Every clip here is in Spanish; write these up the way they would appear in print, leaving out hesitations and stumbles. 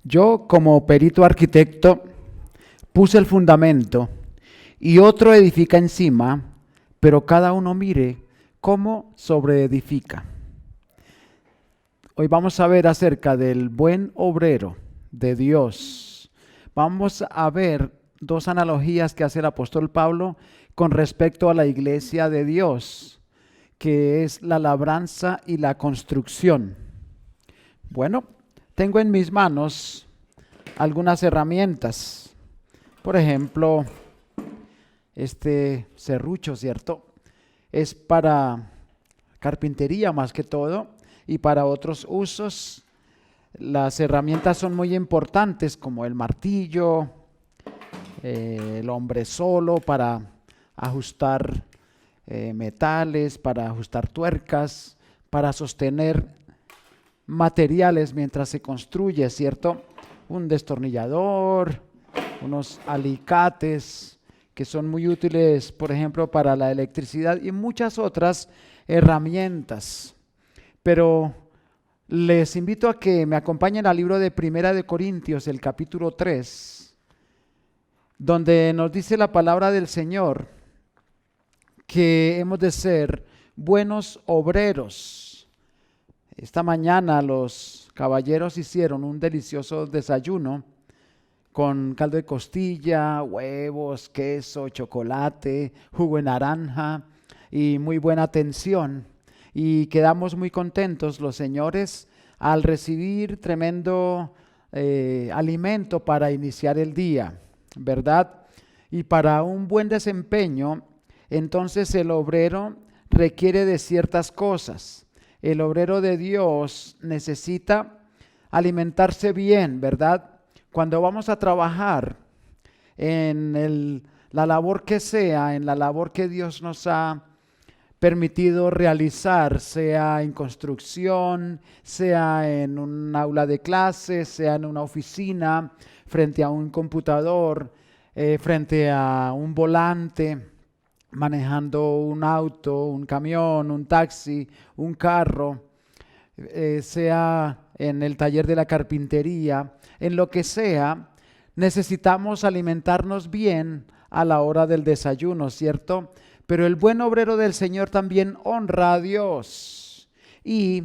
Yo, como perito arquitecto, puse el fundamento y otro edifica encima, pero cada uno mire cómo sobreedifica. Hoy vamos a ver acerca del buen obrero de Dios. Vamos a ver dos analogías que hace el apóstol Pablo con respecto a la iglesia de Dios, que es la labranza y la construcción. Bueno, tengo en mis manos algunas herramientas. Por ejemplo, este serrucho, ¿cierto? Es para carpintería más que todo y para otros usos. Las herramientas son muy importantes, como el martillo, el hombre solo para ajustar metales, para ajustar tuercas, para sostener materiales mientras se construye, ¿cierto? Un destornillador, unos alicates que son muy útiles, por ejemplo, para la electricidad y muchas otras herramientas. Pero les invito a que me acompañen al libro de Primera de Corintios, el capítulo 3, donde nos dice la palabra del Señor que hemos de ser buenos obreros. Esta mañana los caballeros hicieron un delicioso desayuno con caldo de costilla, huevos, queso, chocolate, jugo de naranja y muy buena atención. Y quedamos muy contentos los señores al recibir tremendo alimento para iniciar el día, ¿verdad? Y para un buen desempeño, entonces el obrero requiere de ciertas cosas. El obrero de Dios necesita alimentarse bien, ¿verdad? Cuando vamos a trabajar en la labor que sea, en la labor que Dios nos ha permitido realizar, sea en construcción, sea en un aula de clases, sea en una oficina, frente a un computador, frente a un volante, manejando un auto, un camión, un taxi, un carro, sea en el taller de la carpintería, en lo que sea, necesitamos alimentarnos bien a la hora del desayuno, ¿cierto? Pero el buen obrero del Señor también honra a Dios y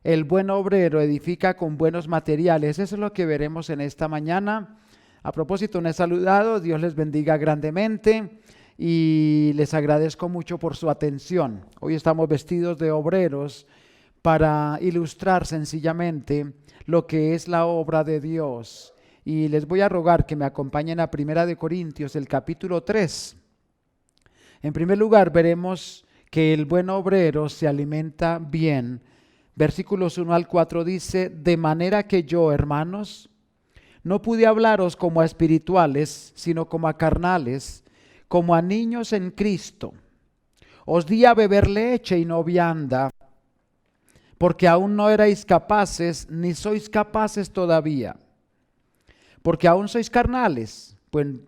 el buen obrero edifica con buenos materiales. Eso es lo que veremos en esta mañana. A propósito, no he saludado, Dios les bendiga grandemente y les agradezco mucho por su atención. Hoy estamos vestidos de obreros para ilustrar sencillamente lo que es la obra de Dios. Y les voy a rogar que me acompañen a Primera de Corintios, el capítulo 3. En primer lugar, veremos que el buen obrero se alimenta bien. Versículos 1 al 4 dice: de manera que yo, hermanos, no pude hablaros como a espirituales, sino como a carnales, como a niños en Cristo. Os di a beber leche y no vianda, porque aún no erais capaces, ni sois capaces todavía. Porque aún sois carnales,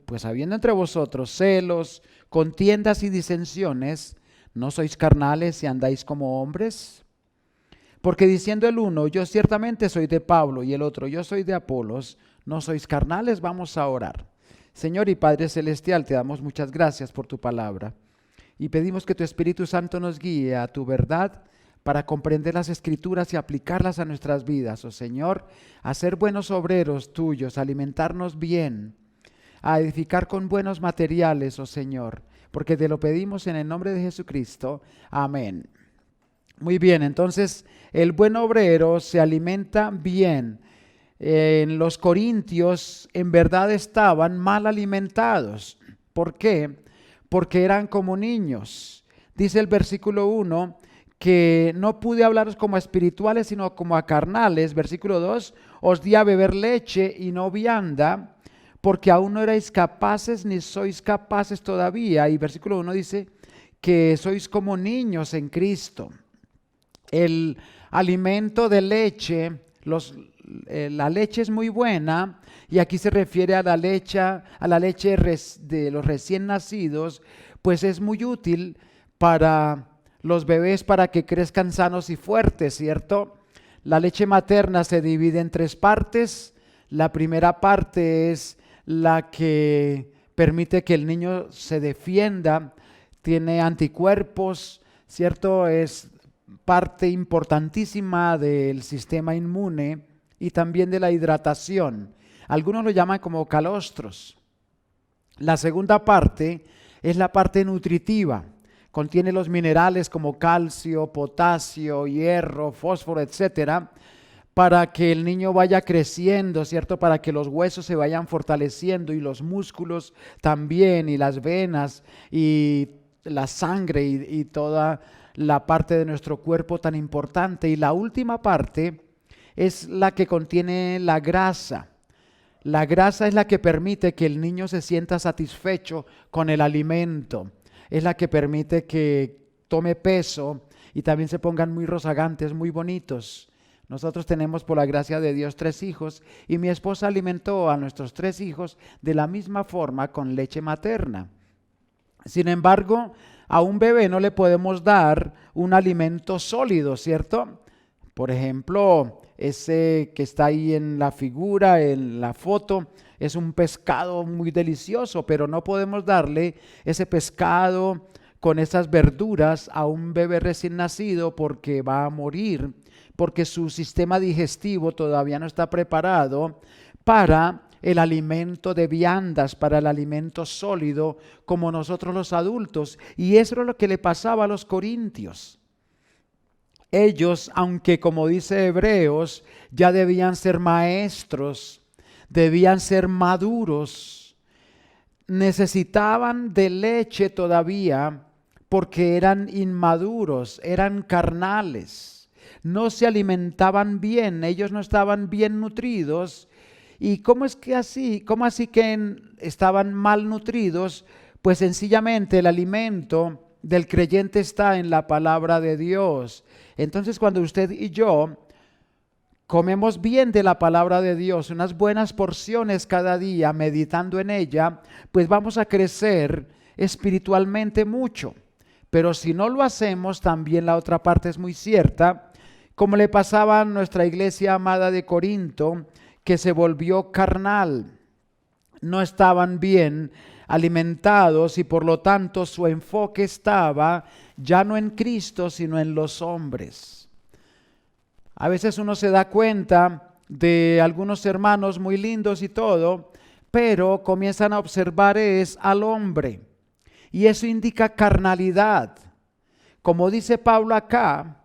pues habiendo entre vosotros celos, contiendas y disensiones, ¿no sois carnales y andáis como hombres? Porque diciendo el uno, yo ciertamente soy de Pablo, y el otro, yo soy de Apolos, ¿no sois carnales? Vamos a orar. Señor y Padre Celestial, te damos muchas gracias por tu palabra y pedimos que tu Espíritu Santo nos guíe a tu verdad para comprender las Escrituras y aplicarlas a nuestras vidas, oh Señor, a ser buenos obreros tuyos, a alimentarnos bien, a edificar con buenos materiales, oh Señor, porque te lo pedimos en el nombre de Jesucristo. Amén. Muy bien, entonces el buen obrero se alimenta bien. En los corintios en verdad estaban mal alimentados. ¿Por qué? Porque eran como niños. Dice el versículo 1 que no pude hablaros como a espirituales, sino como a carnales. Versículo 2, os di a beber leche y no vianda, porque aún no erais capaces ni sois capaces todavía. Y versículo 1 dice que sois como niños en Cristo. El alimento de leche, la leche es muy buena, y aquí se refiere a la leche de los recién nacidos, pues es muy útil para los bebés para que crezcan sanos y fuertes, ¿cierto? La leche materna se divide en tres partes: La primera parte es la que permite que el niño se defienda, tiene anticuerpos, ¿cierto? Es parte importantísima del sistema inmune y también de la hidratación. Algunos lo llaman como calostros. La segunda parte es la parte nutritiva. Contiene los minerales como calcio, potasio, hierro, fósforo, etcétera, para que el niño vaya creciendo, ¿cierto? Para que los huesos se vayan fortaleciendo y los músculos también, y las venas y la sangre y toda la parte de nuestro cuerpo tan importante. Y la última parte es la que contiene la grasa. La grasa es la que permite que el niño se sienta satisfecho con el alimento. Es la que permite que tome peso y también se pongan muy rozagantes, muy bonitos. Nosotros tenemos, por la gracia de Dios, 3 hijos y mi esposa alimentó a nuestros 3 hijos de la misma forma con leche materna. Sin embargo, a un bebé no le podemos dar un alimento sólido, ¿cierto? Por ejemplo, ese que está ahí en la figura, en la foto, es un pescado muy delicioso, pero no podemos darle ese pescado con esas verduras a un bebé recién nacido porque va a morir, porque su sistema digestivo todavía no está preparado para el alimento de viandas, para el alimento sólido como nosotros los adultos. Y eso es lo que le pasaba a los corintios. Ellos, aunque como dice Hebreos, ya debían ser maestros, debían ser maduros, necesitaban de leche todavía porque eran inmaduros, eran carnales. No se alimentaban bien, ellos no estaban bien nutridos. ¿Y cómo es que así? ¿Cómo así que estaban malnutridos? Pues sencillamente el alimento del creyente está en la palabra de Dios. Entonces, cuando usted y yo comemos bien de la palabra de Dios, unas buenas porciones cada día, meditando en ella, pues vamos a crecer espiritualmente mucho. Pero si no lo hacemos, también la otra parte es muy cierta, como le pasaba a nuestra iglesia amada de Corinto, que se volvió carnal. No estaban bien alimentados y por lo tanto su enfoque estaba ya no en Cristo, sino en los hombres. A veces uno se da cuenta de algunos hermanos muy lindos y todo, pero comienzan a observar es al hombre. Y eso indica carnalidad. Como dice Pablo acá,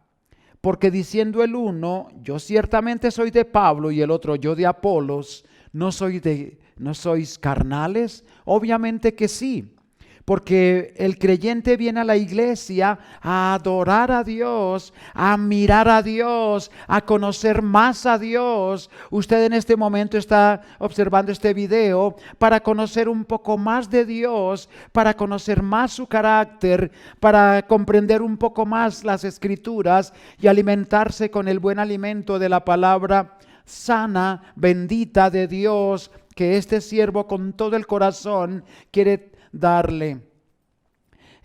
porque diciendo el uno, yo ciertamente soy de Pablo, y el otro, yo de Apolos, ¿no sois carnales? Obviamente que sí. Porque el creyente viene a la iglesia a adorar a Dios, a mirar a Dios, a conocer más a Dios. Usted en este momento está observando este video para conocer un poco más de Dios, para conocer más su carácter, para comprender un poco más las Escrituras y alimentarse con el buen alimento de la palabra sana, bendita de Dios, que este siervo con todo el corazón quiere darle.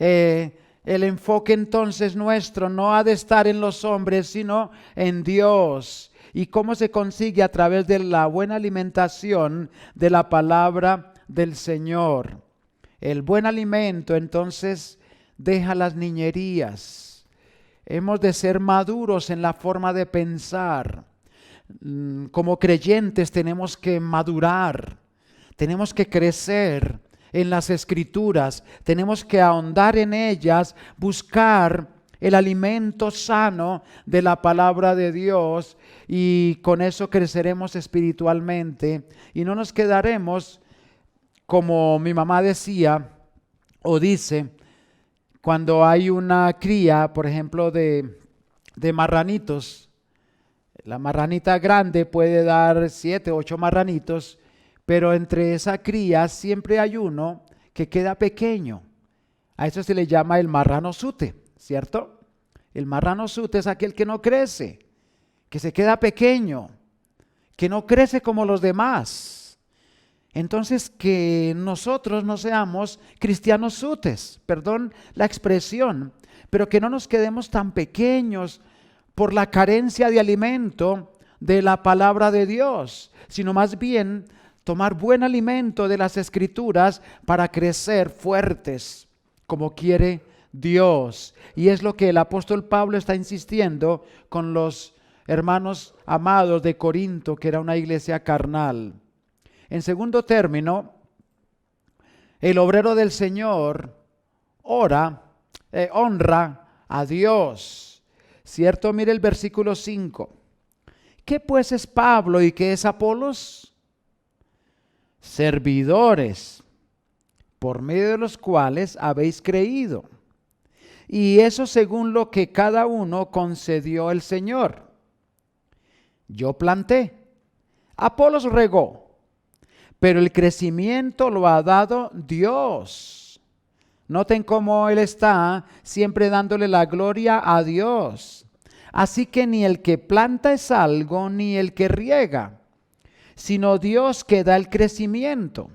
El enfoque entonces nuestro no ha de estar en los hombres, sino en Dios. ¿Y cómo se consigue? A través de la buena alimentación de la palabra del Señor. El buen alimento entonces deja las niñerías. Hemos de ser maduros en la forma de pensar. Como creyentes tenemos que madurar, tenemos que crecer en las Escrituras, tenemos que ahondar en ellas, buscar el alimento sano de la palabra de Dios, y con eso creceremos espiritualmente y no nos quedaremos, como mi mamá decía o dice, cuando hay una cría, por ejemplo, de marranitos. La marranita grande puede dar 7, 8 marranitos, pero entre esa cría siempre hay uno que queda pequeño. A eso se le llama el marrano sute, ¿cierto? El marrano sute es aquel que no crece, que se queda pequeño, que no crece como los demás. Entonces, que nosotros no seamos cristianos sutes, perdón la expresión, pero que no nos quedemos tan pequeños por la carencia de alimento de la palabra de Dios, sino más bien tomar buen alimento de las Escrituras para crecer fuertes como quiere Dios. Y es lo que el apóstol Pablo está insistiendo con los hermanos amados de Corinto, que era una iglesia carnal. En segundo término, el obrero del Señor honra a Dios. ¿Cierto? Mire el versículo 5. ¿Qué pues es Pablo y qué es Apolos? Servidores, por medio de los cuales habéis creído. Y eso según lo que cada uno concedió el Señor. Yo planté, Apolos regó, pero el crecimiento lo ha dado Dios. Noten cómo él está siempre dándole la gloria a Dios. Así que ni el que planta es algo, ni el que riega, sino Dios que da el crecimiento.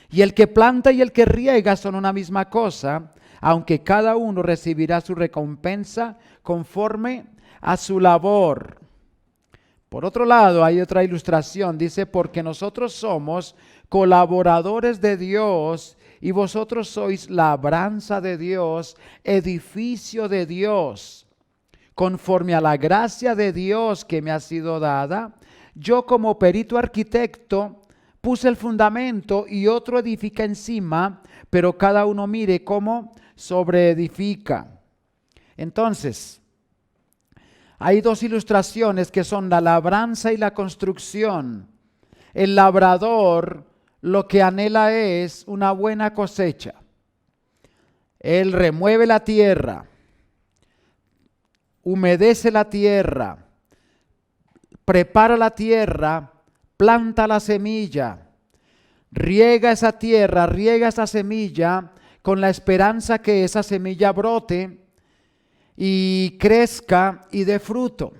Y el que planta y el que riega son una misma cosa, aunque cada uno recibirá su recompensa conforme a su labor. Por otro lado, hay otra ilustración, dice, porque nosotros somos colaboradores de Dios y vosotros sois labranza de Dios, edificio de Dios. Conforme a la gracia de Dios que me ha sido dada, yo como perito arquitecto puse el fundamento y otro edifica encima, pero cada uno mire cómo sobreedifica. Entonces, hay dos ilustraciones que son la labranza y la construcción. El labrador lo que anhela es una buena cosecha. Él remueve la tierra, humedece la tierra, prepara la tierra, planta la semilla, riega esa tierra, riega esa semilla con la esperanza que esa semilla brote y crezca y dé fruto.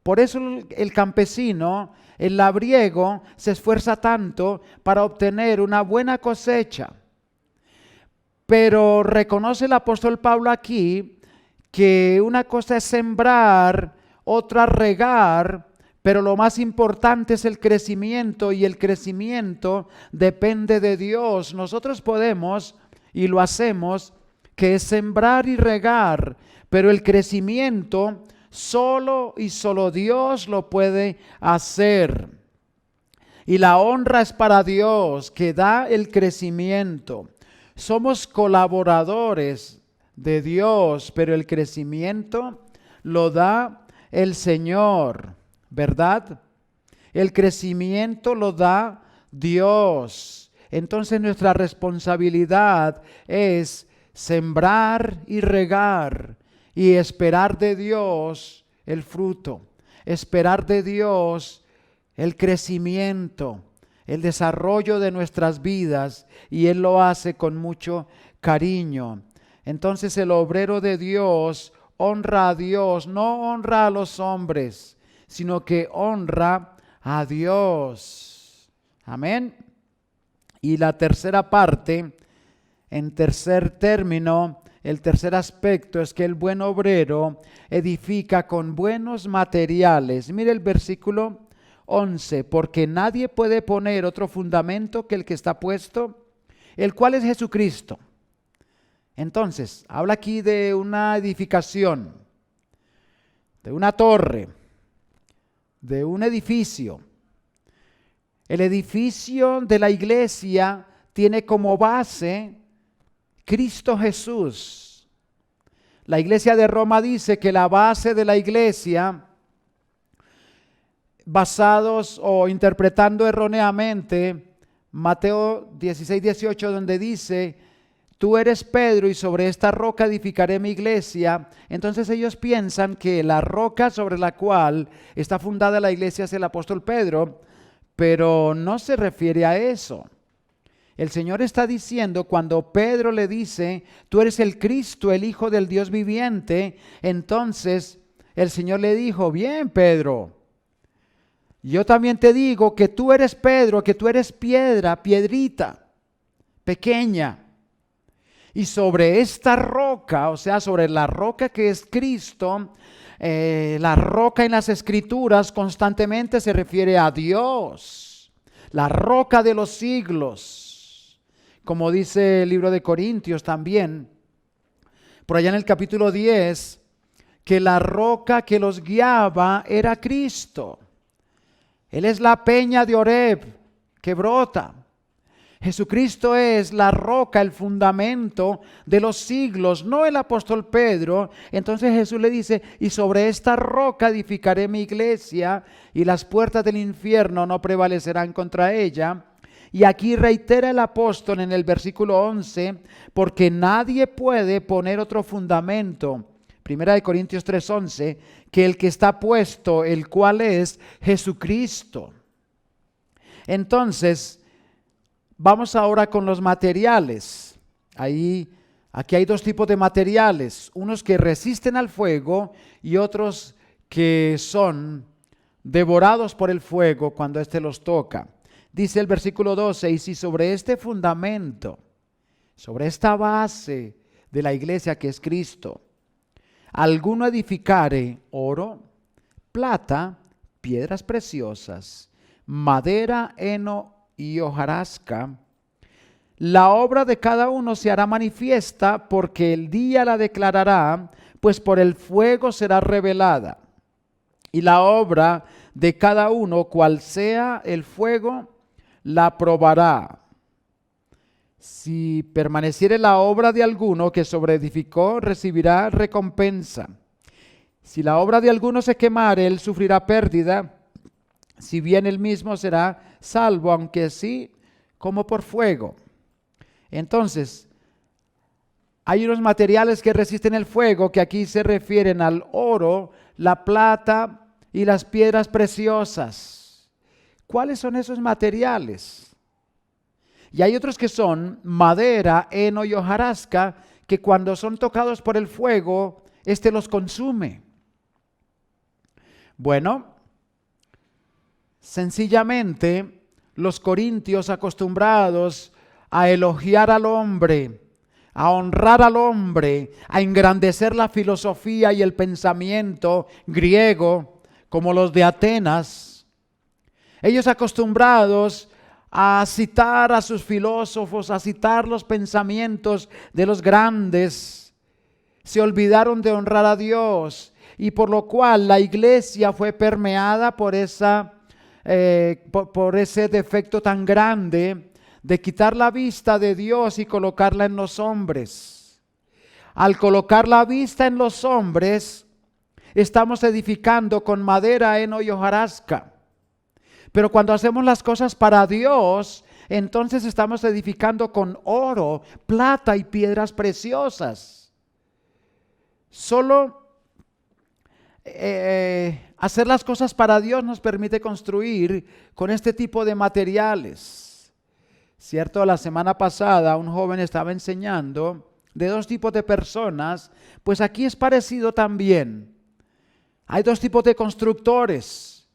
Por eso el campesino, el labriego, se esfuerza tanto para obtener una buena cosecha. Pero reconoce el apóstol Pablo aquí que una cosa es sembrar, otra regar, pero lo más importante es el crecimiento, y el crecimiento depende de Dios. Nosotros podemos, y lo hacemos, que es sembrar y regar, pero el crecimiento solo y solo Dios lo puede hacer. Y la honra es para Dios, que da el crecimiento. Somos colaboradores de Dios, pero el crecimiento lo da el Señor, ¿verdad? El crecimiento lo da Dios. Entonces nuestra responsabilidad es sembrar y regar y esperar de Dios el fruto, esperar de Dios el crecimiento, el desarrollo de nuestras vidas, y Él lo hace con mucho cariño. Entonces el obrero de Dios honra a Dios, no honra a los hombres, sino que honra a Dios. Amén. Y la tercera parte, en tercer término, el tercer aspecto es que el buen obrero edifica con buenos materiales. Mire el versículo 11, porque nadie puede poner otro fundamento que el que está puesto, el cual es Jesucristo. Entonces, habla aquí de una edificación, de una torre, de un edificio. El edificio de la iglesia tiene como base Cristo Jesús. La iglesia de Roma dice que la base de la iglesia, basados o interpretando erróneamente Mateo 16:18, donde dice: tú eres Pedro y sobre esta roca edificaré mi iglesia. Entonces ellos piensan que la roca sobre la cual está fundada la iglesia es el apóstol Pedro, pero no se refiere a eso. El Señor está diciendo, cuando Pedro le dice: tú eres el Cristo, el Hijo del Dios viviente, entonces el Señor le dijo: bien, Pedro, yo también te digo que tú eres Pedro, que tú eres piedra, piedrita, pequeña. Y sobre esta roca, o sea, sobre la roca que es Cristo, la roca en las Escrituras constantemente se refiere a Dios, la roca de los siglos, como dice el libro de Corintios también, por allá en el capítulo 10, que la roca que los guiaba era Cristo. Él es la peña de Oreb que brota. Jesucristo es la roca, el fundamento de los siglos, no el apóstol Pedro. Entonces Jesús le dice, y sobre esta roca edificaré mi iglesia, y las puertas del infierno no prevalecerán contra ella. Y aquí reitera el apóstol en el versículo 11, porque nadie puede poner otro fundamento, 1 Corintios 3:11, que el que está puesto, el cual es Jesucristo. Entonces, vamos ahora con los materiales. Aquí hay dos tipos de materiales, unos que resisten al fuego y otros que son devorados por el fuego cuando éste los toca. Dice el versículo 12, y si sobre este fundamento, sobre esta base de la iglesia que es Cristo, alguno edificare oro, plata, piedras preciosas, madera, heno y hojarasca, la obra de cada uno se hará manifiesta, porque el día la declarará, pues por el fuego será revelada. Y la obra de cada uno, cual sea el fuego, la probará. Si permaneciere la obra de alguno que sobreedificó, recibirá recompensa. Si la obra de alguno se quemare, él sufrirá pérdida, si bien él mismo será salvo, aunque sí como por fuego. Entonces, hay unos materiales que resisten el fuego, que aquí se refieren al oro, la plata y las piedras preciosas. ¿Cuáles son esos materiales? Y hay otros que son madera, heno y hojarasca, que cuando son tocados por el fuego, éste los consume. Bueno, sencillamente, los corintios acostumbrados a elogiar al hombre, a honrar al hombre, a engrandecer la filosofía y el pensamiento griego, como los de Atenas, ellos acostumbrados a citar a sus filósofos, a citar los pensamientos de los grandes, se olvidaron de honrar a Dios, y por lo cual la iglesia fue permeada por ese defecto tan grande de quitar la vista de Dios y colocarla en los hombres. Al colocar la vista en los hombres, estamos edificando con madera, heno y hojarasca. Pero cuando hacemos las cosas para Dios, entonces estamos edificando con oro, plata y piedras preciosas. Solo hacer las cosas para Dios nos permite construir con este tipo de materiales. Cierto, la semana pasada un joven estaba enseñando de dos tipos de personas, pues aquí es parecido también. Hay dos tipos de constructores,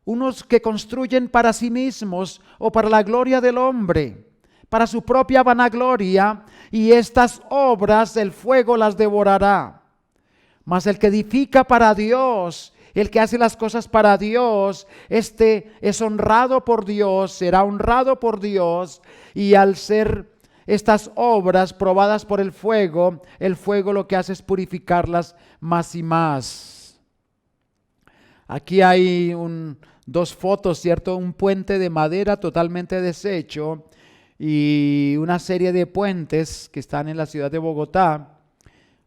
unos que construyen para sí mismos o para la gloria del hombre, para su propia vanagloria, y estas obras el fuego las devorará. Mas el que edifica para Dios, el que hace las cosas para Dios, este es honrado por Dios, será honrado por Dios, y al ser estas obras probadas por el fuego lo que hace es purificarlas más y más. Aquí hay dos fotos, ¿cierto? Un puente de madera totalmente deshecho y una serie de puentes que están en la ciudad de Bogotá.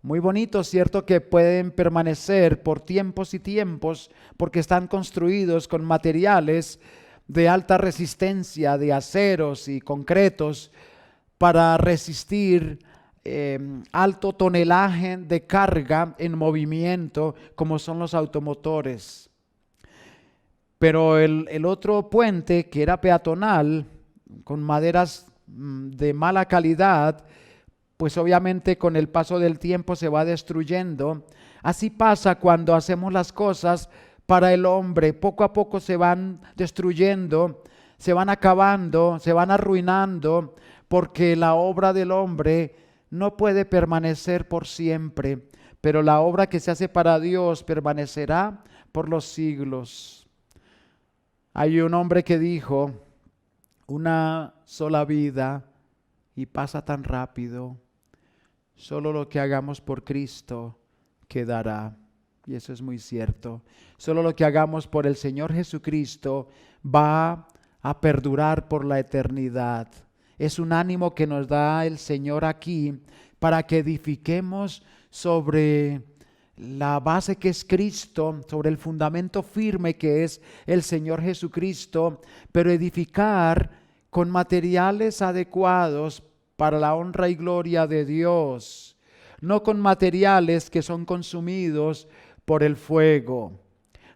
Muy bonitos, ¿cierto? Que pueden permanecer por tiempos y tiempos porque están construidos con materiales de alta resistencia, de aceros y concretos para resistir alto tonelaje de carga en movimiento como son los automotores. Pero el otro puente, que era peatonal, con maderas de mala calidad, pues obviamente con el paso del tiempo se va destruyendo. Así pasa cuando hacemos las cosas para el hombre. Poco a poco se van destruyendo, se van acabando, se van arruinando, porque la obra del hombre no puede permanecer por siempre, pero la obra que se hace para Dios permanecerá por los siglos. Hay un hombre que dijo, una sola vida y pasa tan rápido, solo lo que hagamos por Cristo quedará. Y eso es muy cierto. Solo lo que hagamos por el Señor Jesucristo va a perdurar por la eternidad. Es un ánimo que nos da el Señor aquí para que edifiquemos sobre la base que es Cristo, sobre el fundamento firme que es el Señor Jesucristo, pero edificar con materiales adecuados para la honra y gloria de Dios, no con materiales que son consumidos por el fuego.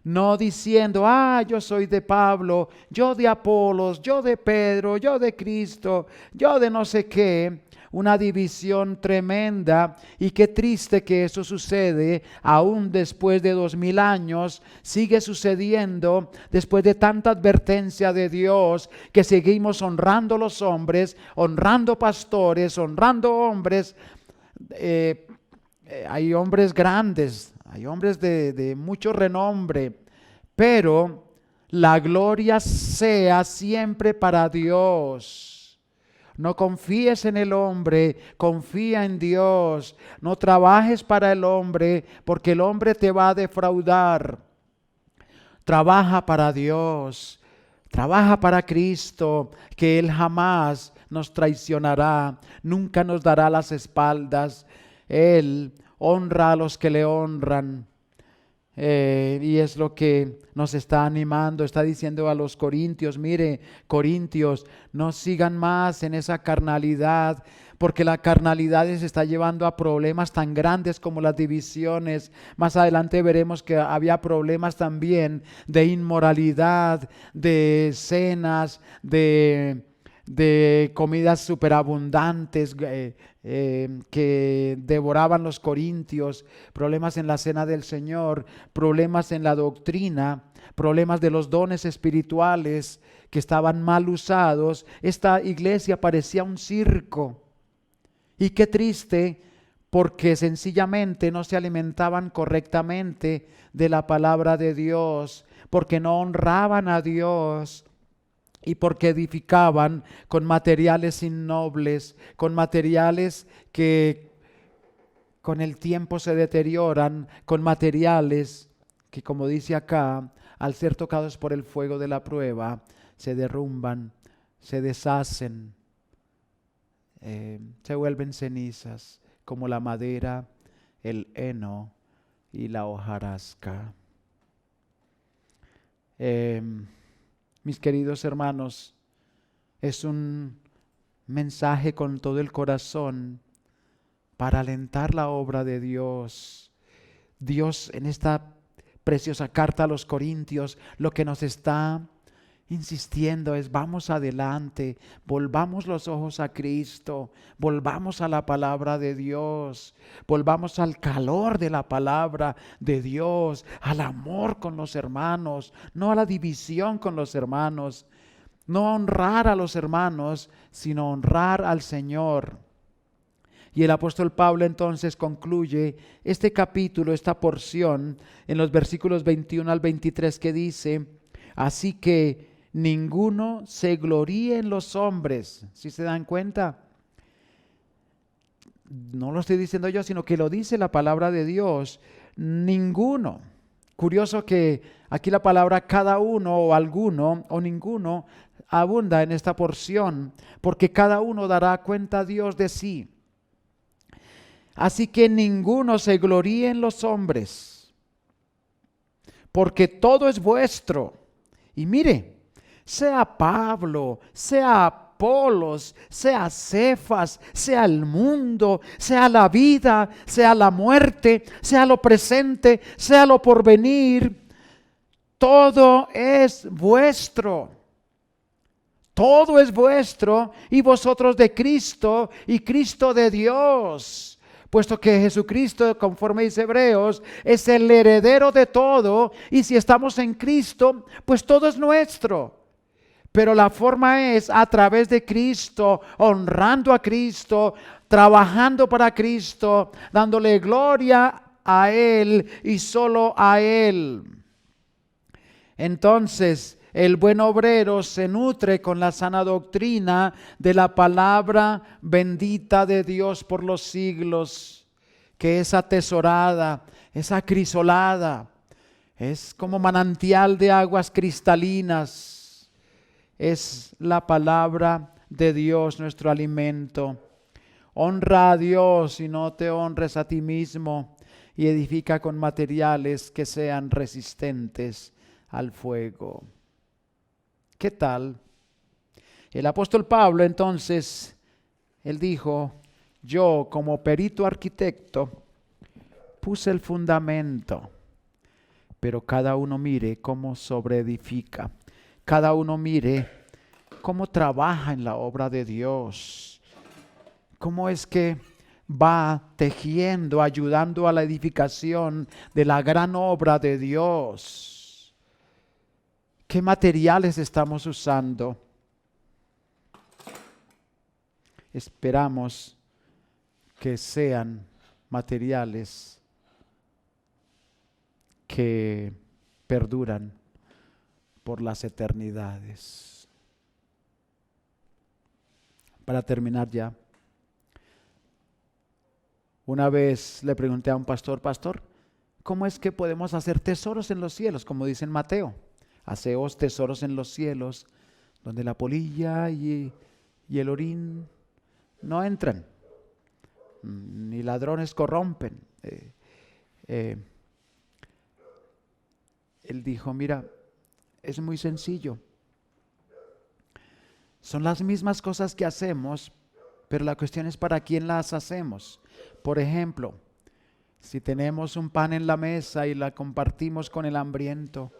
No diciendo, yo soy de Pablo, yo de Apolos, yo de Pedro, yo de Cristo, yo de no sé qué. Una división tremenda, y qué triste que eso sucede aún después de 2000 años, sigue sucediendo después de tanta advertencia de Dios, que seguimos honrando los hombres, honrando pastores, honrando hombres. Hay hombres grandes, hay hombres de mucho renombre, pero la gloria sea siempre para Dios. No confíes en el hombre, confía en Dios. No trabajes para el hombre, porque el hombre te va a defraudar. Trabaja para Dios, trabaja para Cristo, que Él jamás nos traicionará, nunca nos dará las espaldas. Él honra a los que le honran. Y es lo que nos está animando, está diciendo a los corintios, mire, corintios, no sigan más en esa carnalidad, porque la carnalidad se está llevando a problemas tan grandes como las divisiones. Más adelante veremos que había problemas también de inmoralidad, de cenas, de comidas superabundantes que devoraban los corintios, problemas en la cena del Señor, problemas en la doctrina, problemas de los dones espirituales que estaban mal usados. Esta iglesia parecía un circo, y qué triste, porque sencillamente no se alimentaban correctamente de la palabra de Dios, porque no honraban a Dios, y porque edificaban con materiales innobles, con materiales que con el tiempo se deterioran, con materiales que, como dice acá, al ser tocados por el fuego de la prueba, se derrumban, se deshacen, se vuelven cenizas, como la madera, el heno y la hojarasca. Mis queridos hermanos, es un mensaje con todo el corazón para alentar la obra de Dios. Dios, en esta preciosa carta a los Corintios, lo que nos está insistiendo es: vamos adelante, volvamos los ojos a Cristo, volvamos a la palabra de Dios, volvamos al calor de la palabra de Dios, al amor con los hermanos, no a la división con los hermanos, no a honrar a los hermanos, sino honrar al Señor. Y el apóstol Pablo entonces concluye este capítulo, esta porción, en los versículos 21 al 23, que dice: así que ninguno se gloríe en los hombres. ¿Sí se dan cuenta? No lo estoy diciendo yo, sino que lo dice la palabra de Dios. Ninguno. Curioso que aquí la palabra cada uno o alguno o ninguno abunda en esta porción, porque cada uno dará cuenta a Dios de sí. Así que ninguno se gloríe en los hombres, porque todo es vuestro. Y mire, sea Pablo, sea Apolos, sea Cefas, sea el mundo, sea la vida, sea la muerte, sea lo presente, sea lo porvenir, todo es vuestro. Todo es vuestro, y vosotros de Cristo, y Cristo de Dios. Puesto que Jesucristo, conforme dice Hebreos, es el heredero de todo, y si estamos en Cristo, pues todo es nuestro. Pero la forma es a través de Cristo, honrando a Cristo, trabajando para Cristo, dándole gloria a Él y solo a Él. Entonces, el buen obrero se nutre con la sana doctrina de la palabra bendita de Dios por los siglos, que es atesorada, es acrisolada, es como manantial de aguas cristalinas. Es la palabra de Dios nuestro alimento. Honra a Dios y no te honres a ti mismo, y edifica con materiales que sean resistentes al fuego. ¿Qué tal? El apóstol Pablo entonces, él dijo, yo como perito arquitecto puse el fundamento, pero cada uno mire cómo sobreedifica, cada uno mire cómo trabaja en la obra de Dios, cómo es que va tejiendo, ayudando a la edificación de la gran obra de Dios. ¿Qué materiales estamos usando? Esperamos que sean materiales que perduran por las eternidades. Para terminar ya, una vez le pregunté a un pastor, ¿cómo es que podemos hacer tesoros en los cielos? Como dice en Mateo, haceos tesoros en los cielos, donde la polilla y el orín no entran, ni ladrones corrompen. Él dijo, mira, es muy sencillo. Son las mismas cosas que hacemos, pero la cuestión es para quién las hacemos. Por ejemplo, si tenemos un pan en la mesa y la compartimos con el hambriento,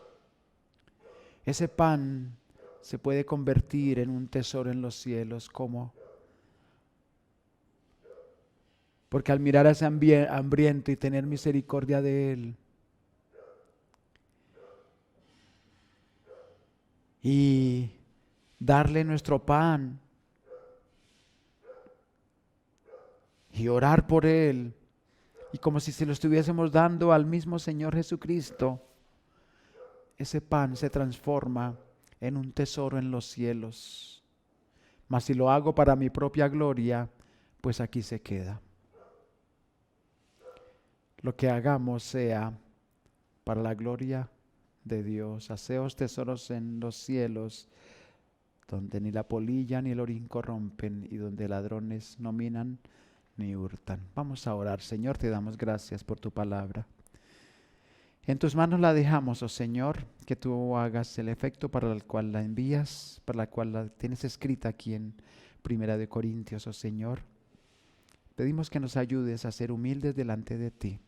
ese pan se puede convertir en un tesoro en los cielos. ¿Cómo? Porque al mirar a ese hambriento y tener misericordia de él, y darle nuestro pan y orar por él, y como si se lo estuviésemos dando al mismo Señor Jesucristo, ese pan se transforma en un tesoro en los cielos. Mas si lo hago para mi propia gloria, pues aquí se queda. Lo que hagamos sea para la gloria de Dios. Haceos tesoros en los cielos, donde ni la polilla ni el orín corrompen, y donde ladrones no minan ni hurtan. Vamos a orar. Señor, te damos gracias por tu palabra. En tus manos la dejamos, oh Señor, que tú hagas el efecto para el cual la envías, para la cual la tienes escrita aquí en Primera de Corintios, oh Señor. Pedimos que nos ayudes a ser humildes delante de ti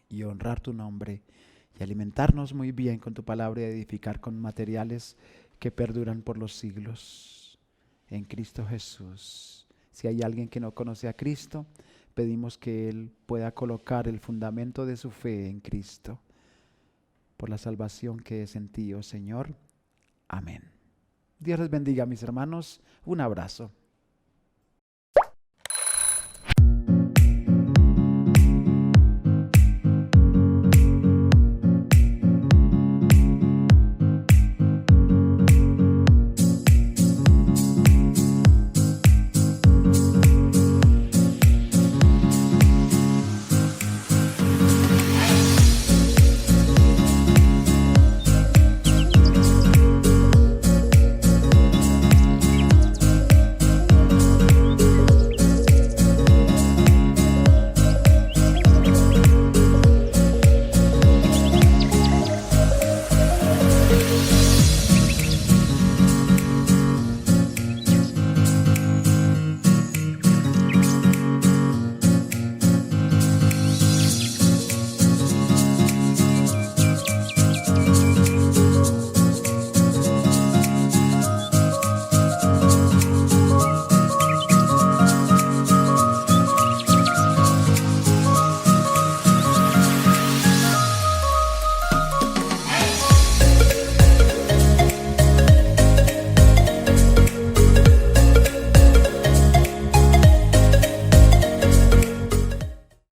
y honrar tu nombre y alimentarnos muy bien con tu palabra y edificar con materiales que perduran por los siglos. En Cristo Jesús. Si hay alguien que no conoce a Cristo, pedimos que Él pueda colocar el fundamento de su fe en Cristo, por la salvación que es en ti, oh Señor. Amén. Dios les bendiga, mis hermanos. Un abrazo.